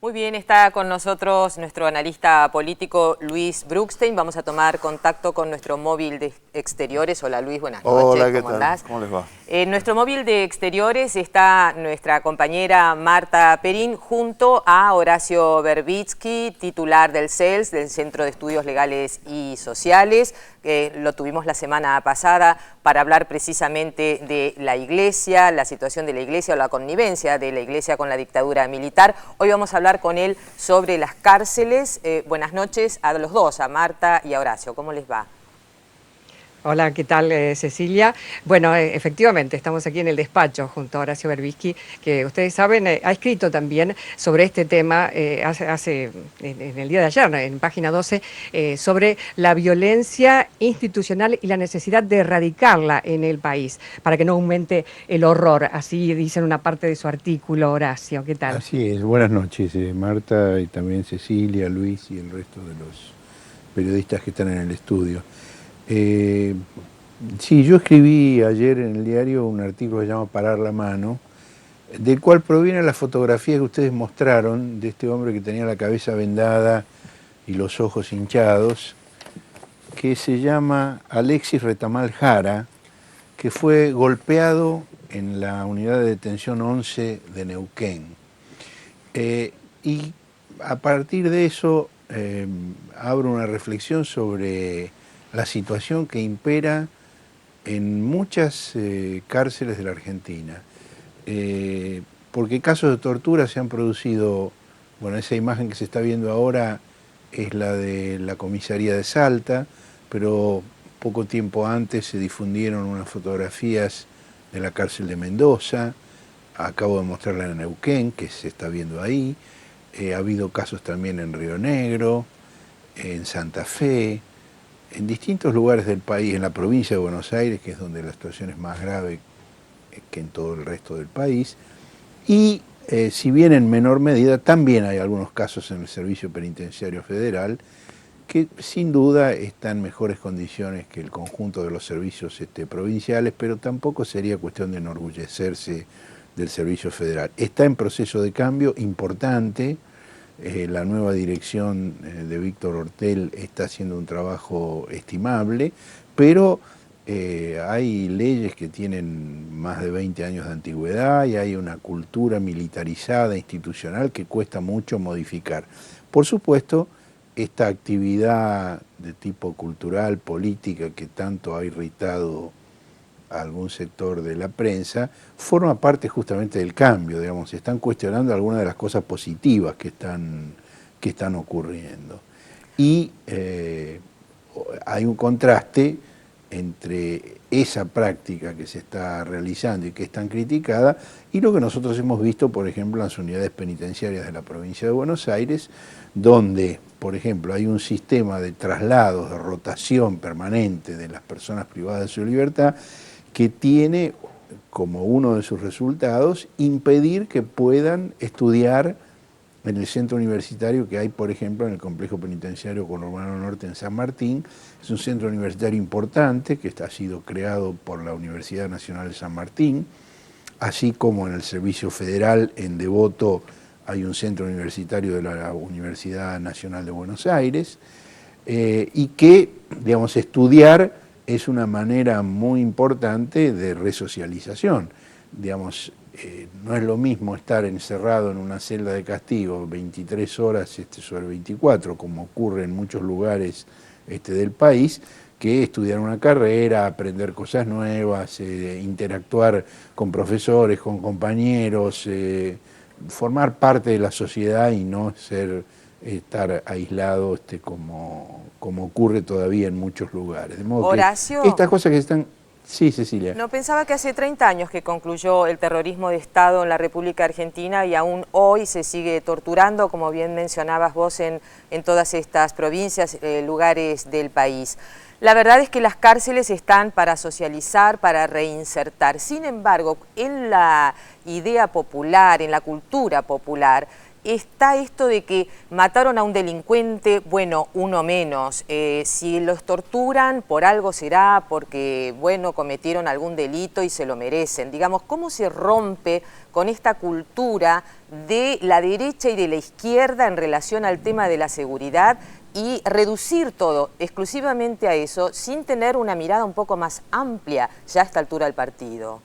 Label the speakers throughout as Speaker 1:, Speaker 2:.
Speaker 1: Muy bien, está con nosotros nuestro analista político Luis Bruckstein. Vamos a tomar contacto con nuestro móvil de exteriores. Hola Luis, buenas noches.
Speaker 2: Hola, ¿qué
Speaker 1: ¿Cómo
Speaker 2: tal?
Speaker 1: andás?
Speaker 2: ¿Cómo les va?
Speaker 1: En nuestro móvil de exteriores está nuestra compañera Marta Perín junto a Horacio Verbitsky, titular del CELS, del Centro de Estudios Legales y Sociales. Lo tuvimos la semana pasada para hablar precisamente de la Iglesia, la situación de la Iglesia o la connivencia de la Iglesia con la dictadura militar. Hoy vamos a hablar con él sobre las cárceles. Buenas noches a los dos, a Marta y a Horacio. ¿Cómo les va?
Speaker 3: Hola, ¿qué tal, Cecilia? Bueno, efectivamente, estamos aquí en el despacho junto a Horacio Verbitsky, que ustedes saben, ha escrito también sobre este tema en el día de ayer, en página 12, sobre la violencia institucional y la necesidad de erradicarla en el país, para que no aumente el horror. Así dice en una parte de su artículo, Horacio. ¿Qué tal?
Speaker 4: Así es, buenas noches, Marta, y también Cecilia, Luis y el resto de los periodistas que están en el estudio. Sí, yo escribí ayer en el diario un artículo que se llama Parar la mano, del cual proviene la fotografía que ustedes mostraron de este hombre que tenía la cabeza vendada y los ojos hinchados, que se llama Alexis Retamal Jara, que fue golpeado en la unidad de detención 11 de Neuquén. Y a partir de eso abro una reflexión sobre la situación que impera en muchas cárceles de la Argentina. Porque casos de tortura se han producido, bueno, esa imagen que se está viendo ahora es la de la comisaría de Salta, pero poco tiempo antes se difundieron unas fotografías de la cárcel de Mendoza. Acabo de mostrarla en Neuquén, que se está viendo ahí. Ha habido casos también en Río Negro, en Santa Fe, en distintos lugares del país, en la provincia de Buenos Aires, que es donde la situación es más grave que en todo el resto del país. Y si bien en menor medida, también hay algunos casos en el Servicio Penitenciario Federal que sin duda están en mejores condiciones que el conjunto de los servicios provinciales, pero tampoco sería cuestión de enorgullecerse del Servicio Federal. Está en proceso de cambio importante. La nueva dirección de Víctor Ortel está haciendo un trabajo estimable, pero hay leyes que tienen más de 20 años de antigüedad y hay una cultura militarizada, institucional, que cuesta mucho modificar. Por supuesto, esta actividad de tipo cultural, política, que tanto ha irritado a algún sector de la prensa, forma parte justamente del cambio, digamos, se están cuestionando algunas de las cosas positivas que están ocurriendo. Y hay un contraste entre esa práctica que se está realizando y que es tan criticada y lo que nosotros hemos visto, por ejemplo, en las unidades penitenciarias de la provincia de Buenos Aires, donde, por ejemplo, hay un sistema de traslados, de rotación permanente de las personas privadas de su libertad, que tiene como uno de sus resultados impedir que puedan estudiar en el centro universitario que hay, por ejemplo, en el complejo penitenciario Conurbano Norte en San Martín. Es un centro universitario importante que ha sido creado por la Universidad Nacional de San Martín, así como en el Servicio Federal en Devoto hay un centro universitario de la Universidad Nacional de Buenos Aires, y que, digamos, estudiar es una manera muy importante de resocialización. Digamos, no es lo mismo estar encerrado en una celda de castigo 23 horas sobre 24, como ocurre en muchos lugares del país, que estudiar una carrera, aprender cosas nuevas, interactuar con profesores, con compañeros, formar parte de la sociedad y no estar aislado como ocurre todavía en muchos lugares. De modo
Speaker 1: Horacio,
Speaker 4: que estas cosas que están... Sí, Cecilia.
Speaker 1: No pensaba que hace 30 años que concluyó el terrorismo de Estado en la República Argentina y aún hoy se sigue torturando, como bien mencionabas vos, en todas estas provincias, lugares del país. La verdad es que las cárceles están para socializar, para reinsertar. Sin embargo, en la idea popular, en la cultura popular, está esto de que mataron a un delincuente, bueno, uno menos. Si los torturan, por algo será, porque, bueno, cometieron algún delito y se lo merecen. Digamos, ¿cómo se rompe con esta cultura de la derecha y de la izquierda en relación al tema de la seguridad y reducir todo exclusivamente a eso sin tener una mirada un poco más amplia ya a esta altura del partido?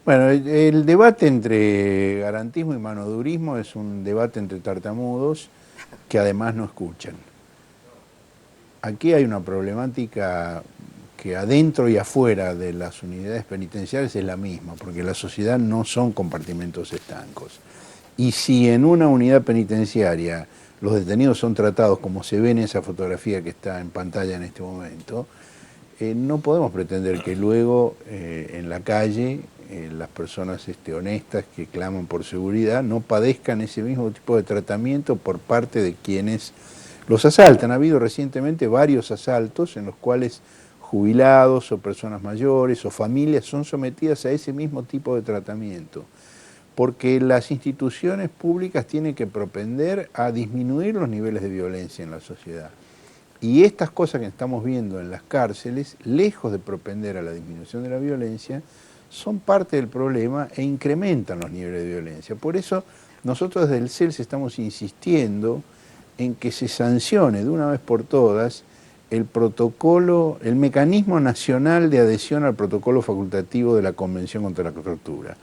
Speaker 4: Bueno, el debate entre garantismo y manodurismo es un debate entre tartamudos que además no escuchan. Aquí hay una problemática que adentro y afuera de las unidades penitenciarias es la misma, porque la sociedad no son compartimentos estancos. Y si en una unidad penitenciaria los detenidos son tratados como se ve en esa fotografía que está en pantalla en este momento, no podemos pretender que luego en la calle las personas honestas que claman por seguridad no padezcan ese mismo tipo de tratamiento por parte de quienes los asaltan. Ha habido recientemente varios asaltos en los cuales jubilados o personas mayores o familias son sometidas a ese mismo tipo de tratamiento, porque las instituciones públicas tienen que propender a disminuir los niveles de violencia en la sociedad. Y estas cosas que estamos viendo en las cárceles, lejos de propender a la disminución de la violencia, son parte del problema e incrementan los niveles de violencia. Por eso nosotros desde el CELS estamos insistiendo en que se sancione de una vez por todas el protocolo, el mecanismo nacional de adhesión al protocolo facultativo de la Convención contra la Tortura.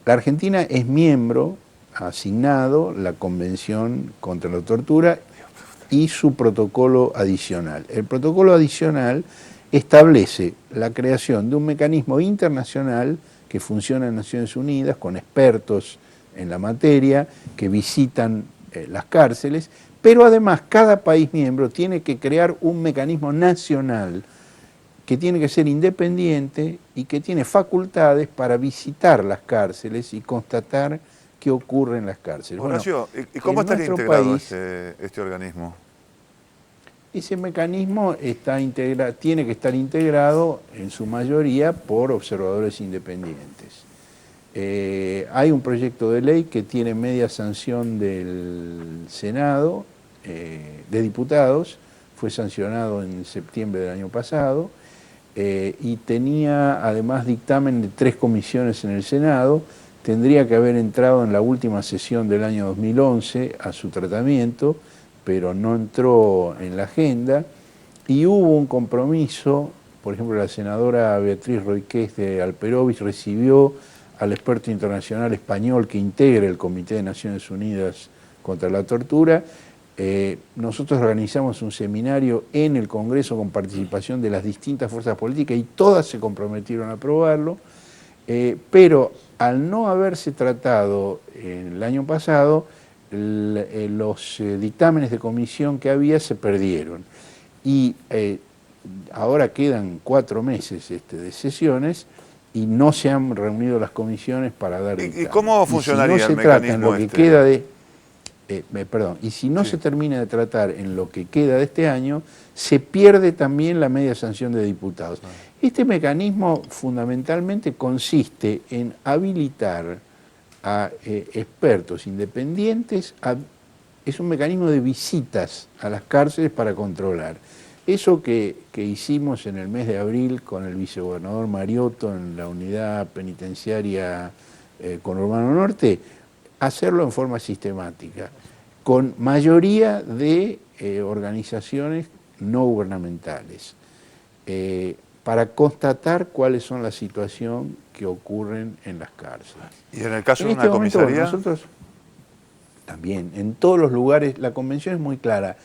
Speaker 4: La Argentina es miembro, ha asignado la Convención contra la Tortura y su protocolo adicional. El protocolo adicional establece la creación de un mecanismo internacional que funciona en Naciones Unidas con expertos en la materia que visitan las cárceles, pero además cada país miembro tiene que crear un mecanismo nacional que tiene que ser independiente y que tiene facultades para visitar las cárceles y constatar qué ocurre en las cárceles.
Speaker 2: Horacio,
Speaker 4: bueno,
Speaker 2: ¿y cómo estaría integrado
Speaker 4: país,
Speaker 2: este organismo?
Speaker 4: Ese mecanismo tiene que estar integrado en su mayoría por observadores independientes. Hay un proyecto de ley que tiene media sanción del Senado, de diputados, fue sancionado en septiembre del año pasado, y tenía además dictamen de 3 comisiones en el Senado. Tendría que haber entrado en la última sesión del año 2011 a su tratamiento, pero no entró en la agenda, y hubo un compromiso. Por ejemplo, la senadora Beatriz Roiqués de Alperovich recibió al experto internacional español que integra el Comité de Naciones Unidas contra la Tortura. Nosotros organizamos un seminario en el Congreso con participación de las distintas fuerzas políticas y todas se comprometieron a aprobarlo, pero al no haberse tratado el año pasado, los dictámenes de comisión que había se perdieron. Y ahora quedan 4 meses de sesiones y no se han reunido las comisiones para dar dictamen.
Speaker 2: ¿Y cómo funcionaría
Speaker 4: el mecanismo y si no se termina de tratar en lo que queda de este año, se pierde también la media sanción de diputados. Este mecanismo fundamentalmente consiste en habilitar a expertos independientes, es un mecanismo de visitas a las cárceles para controlar. Eso que hicimos en el mes de abril con el vicegobernador Mariotto en la unidad penitenciaria Conurbano Norte, hacerlo en forma sistemática, con mayoría de organizaciones no gubernamentales, para constatar cuáles son las situaciones que ocurren en las cárceles.
Speaker 2: ¿Y en el caso de una comisaría?
Speaker 4: Nosotros también, en todos los lugares, la convención es muy clara,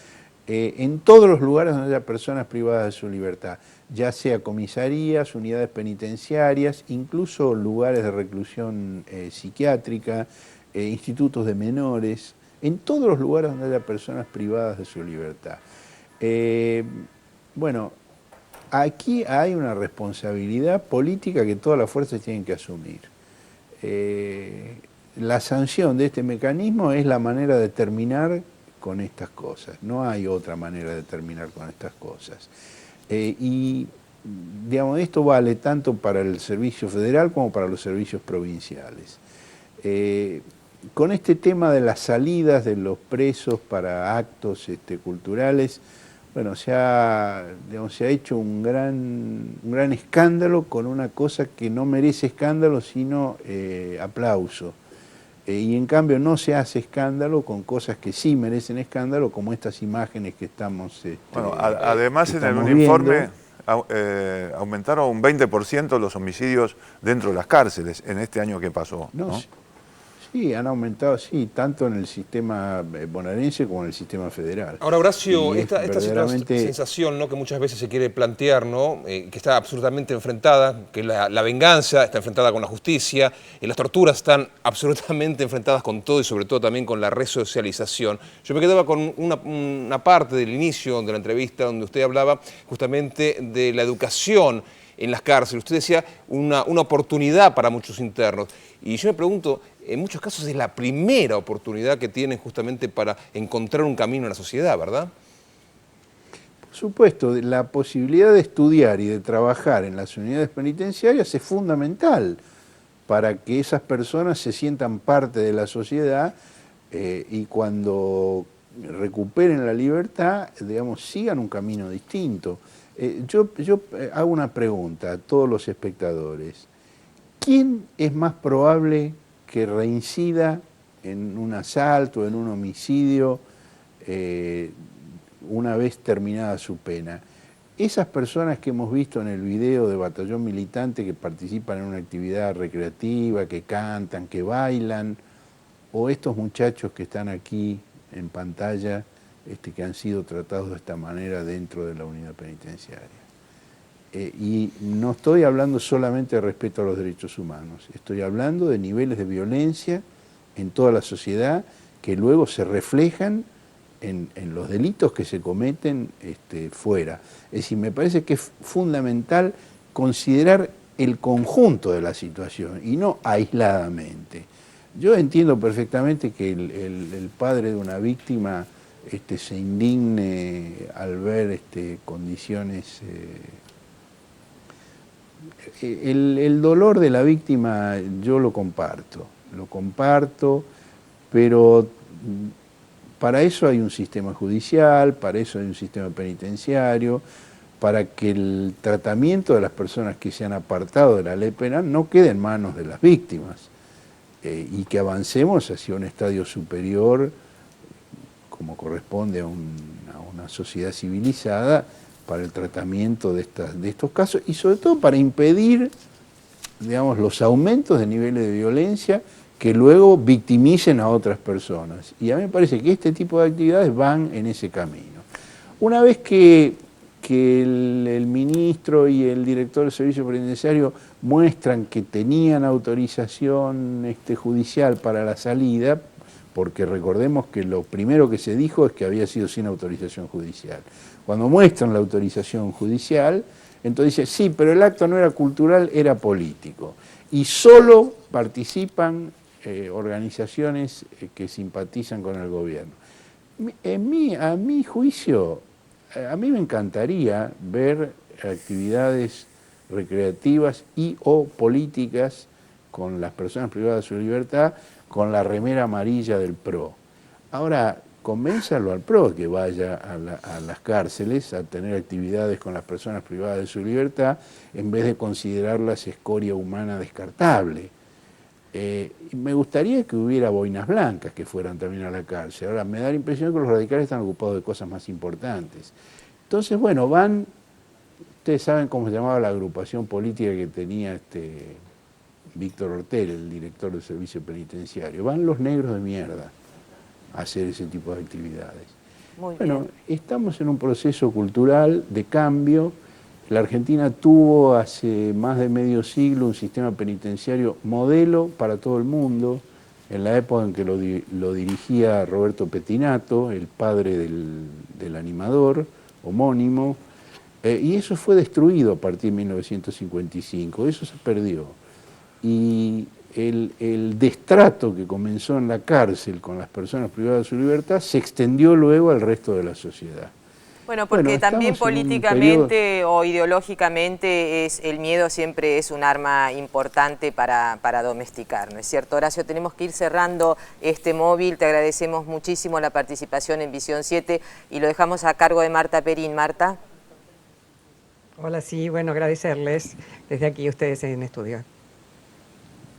Speaker 4: en todos los lugares donde haya personas privadas de su libertad, ya sea comisarías, unidades penitenciarias, incluso lugares de reclusión psiquiátrica, institutos de menores, en todos los lugares donde haya personas privadas de su libertad. Bueno, aquí hay una responsabilidad política que todas las fuerzas tienen que asumir. La sanción de este mecanismo es la manera de terminar con estas cosas. No hay otra manera de terminar con estas cosas. Y digamos, esto vale tanto para el servicio federal como para los servicios provinciales. con este tema de las salidas de los presos para actos culturales, bueno, digamos, se ha hecho un gran escándalo con una cosa que no merece escándalo, sino aplauso. Y en cambio no se hace escándalo con cosas que sí merecen escándalo, como estas imágenes que estamos
Speaker 2: Bueno, además en un
Speaker 4: viendo.
Speaker 2: informe aumentaron un 20% los homicidios dentro de las cárceles en este año que pasó, ¿no?
Speaker 4: Sí, han aumentado, sí, tanto en el sistema bonaerense como en el sistema federal.
Speaker 5: Ahora, Horacio,
Speaker 4: esta
Speaker 5: sensación, ¿no?, que muchas veces se quiere plantear, ¿no?, que está absolutamente enfrentada, que la venganza está enfrentada con la justicia, las torturas están absolutamente enfrentadas con todo y sobre todo también con la resocialización. Yo me quedaba con una parte del inicio de la entrevista donde usted hablaba justamente de la educación en las cárceles. Usted decía una oportunidad para muchos internos. Y yo me pregunto, en muchos casos es la primera oportunidad que tienen justamente para encontrar un camino en la sociedad, ¿verdad?
Speaker 4: Por supuesto, la posibilidad de estudiar y de trabajar en las unidades penitenciarias es fundamental para que esas personas se sientan parte de la sociedad y cuando recuperen la libertad, digamos, sigan un camino distinto. Yo hago una pregunta a todos los espectadores. ¿Quién es más probable que reincida en un asalto, en un homicidio, una vez terminada su pena? Esas personas que hemos visto en el video de Batallón Militante que participan en una actividad recreativa, que cantan, que bailan, o estos muchachos que están aquí en pantalla, que han sido tratados de esta manera dentro de la unidad penitenciaria. Y no estoy hablando solamente de respeto a los derechos humanos, estoy hablando de niveles de violencia en toda la sociedad que luego se reflejan en los delitos que se cometen fuera. Es decir, me parece que es fundamental considerar el conjunto de la situación y no aisladamente. Yo entiendo perfectamente que el padre de una víctima se indigne al ver condiciones... El dolor de la víctima yo lo comparto, pero para eso hay un sistema judicial, para eso hay un sistema penitenciario, para que el tratamiento de las personas que se han apartado de la ley penal no quede en manos de las víctimas y que avancemos hacia un estadio superior como corresponde a una sociedad civilizada para el tratamiento de estos casos y sobre todo para impedir, digamos, los aumentos de niveles de violencia que luego victimicen a otras personas. Y a mí me parece que este tipo de actividades van en ese camino. Una vez que el ministro y el director del servicio penitenciario muestran que tenían autorización judicial para la salida, porque recordemos que lo primero que se dijo es que había sido sin autorización judicial. Cuando muestran la autorización judicial, entonces dice, sí, pero el acto no era cultural, era político. Y solo participan organizaciones que simpatizan con el gobierno. A mi juicio, a mí me encantaría ver actividades recreativas y o políticas con las personas privadas de su libertad con la remera amarilla del PRO. Ahora, convénzalo al PRO que vaya a las cárceles a tener actividades con las personas privadas de su libertad en vez de considerarlas escoria humana descartable. Me gustaría que hubiera boinas blancas que fueran también a la cárcel. Ahora, me da la impresión que los radicales están ocupados de cosas más importantes. Entonces, bueno, van, ustedes saben cómo se llamaba la agrupación política que tenía Víctor Ortel, el director del servicio penitenciario. Van los negros de mierda a hacer ese tipo de actividades.
Speaker 1: Muy
Speaker 4: bueno,
Speaker 1: bien.
Speaker 4: estamos en un proceso cultural de cambio. La Argentina tuvo hace más de medio siglo un sistema penitenciario modelo para todo el mundo, en la época en que lo dirigía Roberto Pettinato, el padre del animador homónimo, y eso fue destruido a partir de 1955, eso se perdió. Y el destrato que comenzó en la cárcel con las personas privadas de su libertad se extendió luego al resto de la sociedad.
Speaker 1: Bueno, porque también políticamente o ideológicamente el miedo siempre es un arma importante para domesticar, ¿no es cierto? Horacio, tenemos que ir cerrando este móvil, te agradecemos muchísimo la participación en Visión 7 y lo dejamos a cargo de Marta Perín. Marta.
Speaker 3: Hola, sí, bueno, agradecerles desde aquí ustedes en estudio.